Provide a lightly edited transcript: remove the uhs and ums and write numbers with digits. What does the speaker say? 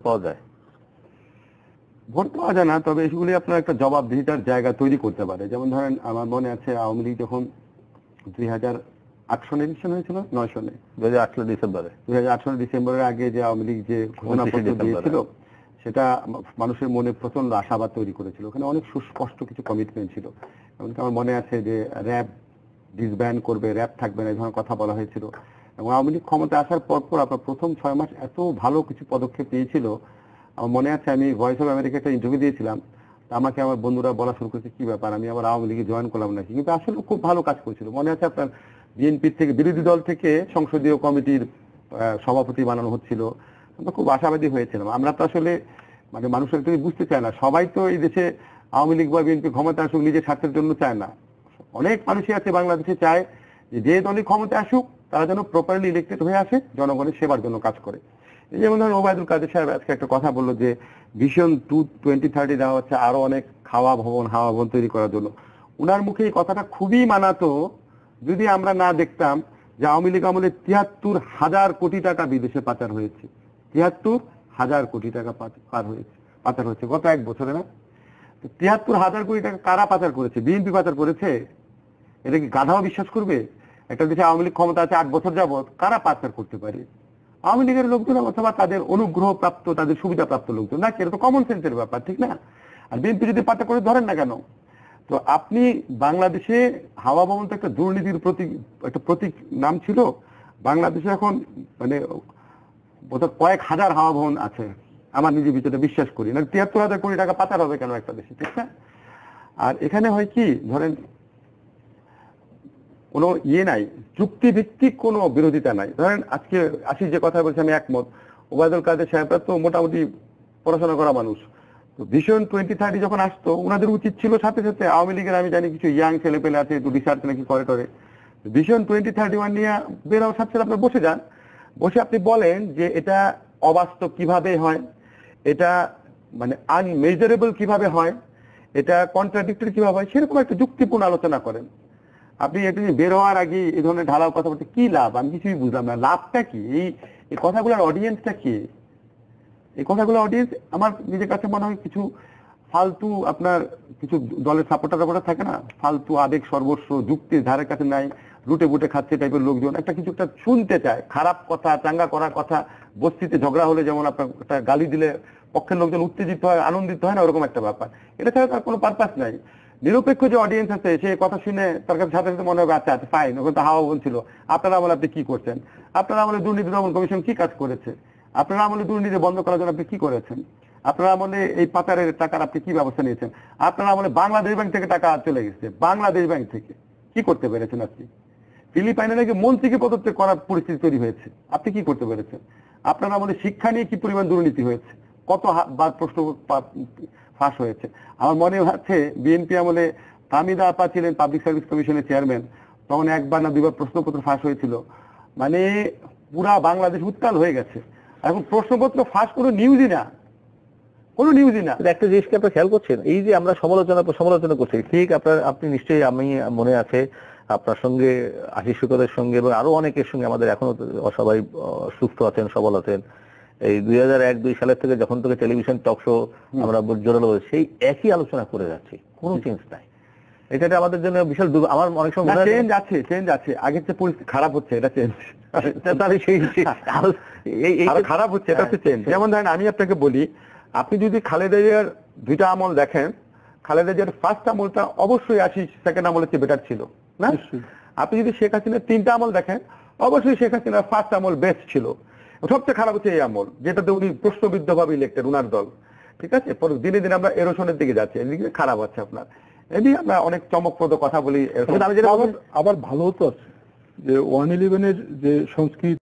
পাওয়া যায়? ভোট পাওয়া যায় না, তবে এগুলি আপনার একটা জবাবদিহিতার জায়গা তৈরি করতে পারে। যেমন ধরেন আমার মনে আছে আওয়ামী লীগ যখন 2008 সনে ইলেকশন হয়েছিল, 9 সনে, 2018 ডিসেম্বরে, 2018 ডিসেম্বরের আগে যে আওয়ামী লীগ যে ঘোষণাপত্র দিয়েছিল সেটা মানুষের মনে প্রচন্ড আশাবাদ তৈরি করেছিল। ওখানে অনেক সুস্পষ্ট কিছু কমিটমেন্ট ছিল। এমনকি আমার মনে আছে যে র্যাব ডিসব্যান্ড করবে, র্যাব থাকবে না, এই ধরনের কথা বলা হয়েছিল। এবং আওয়ামী লীগ ক্ষমতা আসার পর আপনার প্রথম 6 মাস এত ভালো কিছু পদক্ষেপ নিয়েছিল। আমার মনে আছে আমি ভয়েস অফ আমেরিকা একটা ইন্টারভিউ দিয়েছিলাম, আমাকে আমার বন্ধুরা বলা শুরু করেছে কি ব্যাপার, আমি আবার আওয়ামী লীগে জয়েন করলাম নাকি। কিন্তু আসলে খুব ভালো কাজ করেছিল। মনে আছে আপনার বিএনপির থেকে, বিরোধী দল থেকে সংসদীয় কমিটির সভাপতি বানানো হচ্ছিল। আমরা খুব আশাবাদী হয়েছিলাম। আমরা তো আসলে মানে মানুষের তুমি বুঝতে চায় না, সবাই তো এই দেশে আওয়ামী লীগ বা বিএনপি ক্ষমতা আসুক নিজের স্বার্থের জন্য চায় না। অনেক মানুষই আছে বাংলাদেশে চায় যে দলই ক্ষমতা আসুক তারা যেন প্রপারলি ইলেক্টেড হয়ে আসে, জনগণের সেবার জন্য কাজ করে। এই যেমন ধরেন ওবায়দুল কাদের সাহেব আজকে একটা কথা বললো যে ভিশন 2030 দেওয়া হচ্ছে আরো অনেক হাওয়া ভবন তৈরি করার জন্য। উনার মুখে এই কথাটা খুবই মানাতো যদি আমরা না দেখতাম যে আওয়ামী লীগ আমলে ৭৩,০০০ কোটি টাকা বিদেশে পাচার হয়েছে। ৭৩,০০০ কোটি টাকা পাচার হয়েছে গত 1 বছরে, না? ৭৩,০০০ কোটি টাকা কারা পাচার করেছে? বিএনপি পাচার করেছে? এটা কি গাধাও বিশ্বাস করবে? একটা দেশে আওয়ামী লীগ ক্ষমতা আছে 8 বছর যাবত, কারা পাচার করতে পারে? আওয়ামী লীগের লোকজন অথবা তাদের অনুগ্রহ প্রাপ্ত, তাদের সুবিধা প্রাপ্ত লোকজন, না? এটা তো কমন সেন্সের ব্যাপার, ঠিক না? আর বিএনপি যদি পাচার করে ধরেন না কেন? তো আপনি বাংলাদেশে হাওয়া ভবন তো একটা দুর্নীতির প্রতীক নাম ছিল। বাংলাদেশে এখন মানে কয়েক হাজার হাওয়া ভবন আছে, আমার নিজের ভিতরে বিশ্বাস করি না। ৭৩,০০০ কোটি টাকা পাচার হবে কেন একটা দেশে, ঠিক না? আর এখানে হয় কি, ধরেন কোনো নাই, যুক্তিভিত্তিক কোনো বিরোধিতা নাই। ধরেন আজকে যে কথা বলছি আমি একমত, ওবায়দুল কাদের সাহেবরা তো মোটামুটি পড়াশোনা করা মানুষ। তো ভিশন 2030 যখন আসতো ওনাদের উচিত ছিল সাথে সাথে আওয়ামী লীগের আমি জানি কিছু ইয়াং ছেলে পেলে আছে, একটু রিসার্চ নাকি করে ভিশন 2031 নিয়ে বেরাও সাথে সাথে আপনি বসে যান, বসে আপনি বলেন যে এটা অবাস্তব কিভাবে হয়, এটা মানে আনমেজারেবল কিভাবে হয়, এটা কন্ট্রাডিক্টরি কিভাবে হয়, সেরকম একটা যুক্তিপূর্ণ আলোচনা করেন। আপনি একটু বের হওয়ার আগে এই ধরনের ঢালাও কথা বলতে কি লাভ? আমি কিছুই বুঝলাম না, লাভটা কি? এই কথাগুলোর অডিয়েন্সটা কি? এই কথাগুলো অডিয়েন্স আমার নিজের কাছে মনে হয় কিছু ফালতু, আপনার কিছু দলের সাপোর্টার থাকে না, ফালতু আবেগ সর্বস্ব, যুক্তির ধারের কাছে নাই, লুটে বুটে খাচ্ছে টাইপের লোকজন কিছু একটা শুনতে চায়, খারাপ কথা, চাঙ্গা করার কথা। বস্তিতে ঝগড়া হলে যেমন আপনার একটা গালি দিলে পক্ষের লোকজন উত্তেজিত হয়, আনন্দিত হয় না, ওরকম একটা ব্যাপার। এটা ছাড়া তার কোনো পারপাস নাই। নিরপেক্ষ যে অডিয়েন্স আছে সে কথা শুনে তার কাছে সাথে সাথে মনে হবে আচ্ছা আচ্ছা ফাইন, ওখানে তো হাওয়া বলছিল, আপনারা আমলে আপনি কি করছেন? আপনারা আমলে দুর্নীতি দমন কমিশন কি কাজ করেছে? আপনারা আমলে দুর্নীতি বন্ধ করার জন্য আপনি কি করেছেন? আপনারা আমলে এই পাচারের টাকার আপনি কি ব্যবস্থা নিয়েছেন? আপনারা আমলে বাংলাদেশ ব্যাংক থেকে টাকা চলে গেছে, বাংলাদেশ ব্যাংক থেকে কি করতে পেরেছেন আপনি? ফিলিপাইনে নাকি মন্ত্রীকে পদত্যাগ করার পরিস্থিতি তৈরি হয়েছে, আপনি কি করতে পেরেছেন? আপনারা আমাদের শিক্ষা নিয়ে কি পরিমাণ দুর্নীতি হয়েছে, কত বার প্রশ্ন ফাঁস হয়েছে। আমার মনে হচ্ছে বিএনপি আমলে তামিদা আপা ছিলেন পাবলিক সার্ভিস কমিশনের চেয়ারম্যান, তখন 1 বার না 2 বার প্রশ্নপত্র ফাঁস হয়েছিল। মানে পুরা বাংলাদেশ উত্তাল হয়ে গেছে। এখন প্রশ্নপত্র ফাঁস কোনো নিউজই না, কোনো নিউজই না। একটা জিনিসকে আপনি খেয়াল করছেন, এই যে আমরা সমালোচনা করছি, ঠিক আপনি নিশ্চয়ই, আমি মনে আছে আপনার সঙ্গে, আশিস শুকরের সঙ্গে এবং আরো অনেকের সঙ্গে আমাদের এখনো সবাই সুস্থ আছেন, সবল আছেন। এই 2001-2 সালের থেকে যখন থেকে টেলিভিশন টক শো আমরা জোরালো, সেই একই আলোচনা করে যাচ্ছি, কোনো চেঞ্জ নাই। এটা আমাদের জন্য বিশাল আমার অনেক সময় মনে হয় চেঞ্জ আছে, আগের চেয়ে পরিস্থিতি খারাপ হচ্ছে, এটা চেঞ্জ। তাহলে সেই খারাপ হচ্ছে, এটা হচ্ছে চেঞ্জ। যেমন ধরেন আমি আপনাকে বলি, আপনি যদি খালেদা জিয়ার 2টা আমল দেখেন, খালেদা জিয়ার ফার্স্ট আমলটা অবশ্যই সেকেন্ড আমলের চেয়ে বেটার ছিল, না? আপনি যদি শেখ হাসিনার 3টা আমল দেখেন, অবশ্যই শেখ হাসিনার ফার্স্ট আমল বেস্ট ছিল। সবচেয়ে খারাপ হচ্ছে এই আমল, যেটাতে উনি প্রশ্নবিদ্ধ ভাবে ইলেক্টেড, উনার দল, ঠিক আছে? দিনে দিনে আমরা এরোশনের দিকে যাচ্ছি, এদিকে খারাপ হচ্ছে আপনার। এদিকে আমরা অনেক চমকপ্রদ কথা বলি। আবার ভালো হতো যে 111-এর যে সংস্কৃতি